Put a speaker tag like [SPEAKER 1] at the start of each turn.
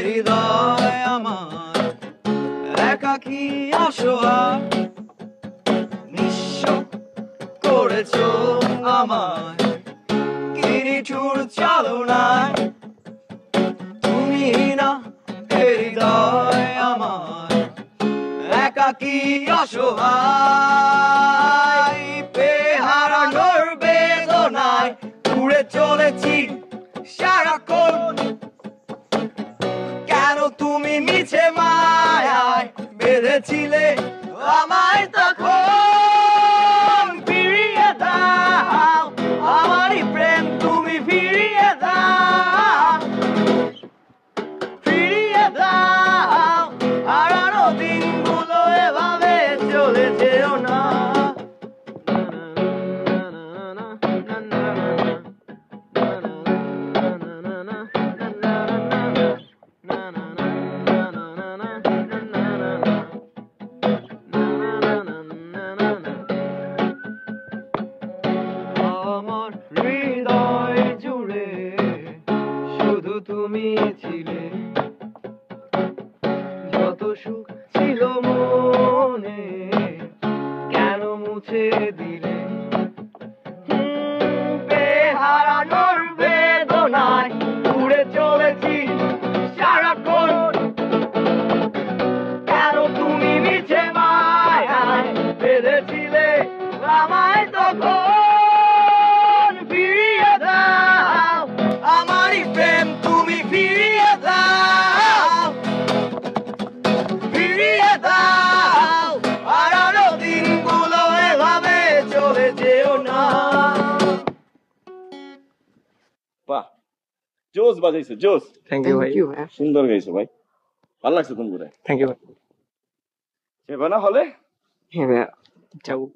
[SPEAKER 1] হৃদয় আমার একাকী অসহায়, নিঃস্ব করেছো আমায় কি নিঠুর চালনায়। তুমি না হৃদয় আমার একাকী অসহায়, হারানোর বেদনায় ঘুরে চলেছি সারাক্ষণ। কেন তুমি মিছে মায়ায় বেঁধেছিলে আমায় তখন? ফিরিয়ে দাও আমারই প্রেম, তুমি ফিরিয়ে দাও, ফিরিয়ে দাও। হারানো দিনগুলো এভাবে চলে যেও না। আমার হৃদয় জুড়ে শুধু তুমি ছিলে, যত সুখ ছিল মনে কেন মুছে দিলে? হারানোর বেদনায় ঘুরে চলেছি সারাক্ষণ। কেন তুমি মিছে মায়ায় বেঁধেছিলে আমায় তখন? ফিরিয়ে দাও আমারই প্রেম, তুমি ফিরিয়ে দাও, ফিরিয়ে দাও। হারানো দিনগুলো এভাবে চলে যেও না।
[SPEAKER 2] বাহ, জোস বাজাইছো, জোস।
[SPEAKER 3] থ্যাংক ইউ ভাই।
[SPEAKER 2] সুন্দর গাইছো ভাই, ভালো লাগছে তুমি।
[SPEAKER 3] থ্যাংক ইউ ভাই।
[SPEAKER 2] যাবে না হলে?
[SPEAKER 3] হ্যাঁ ভাইয়া যাবো।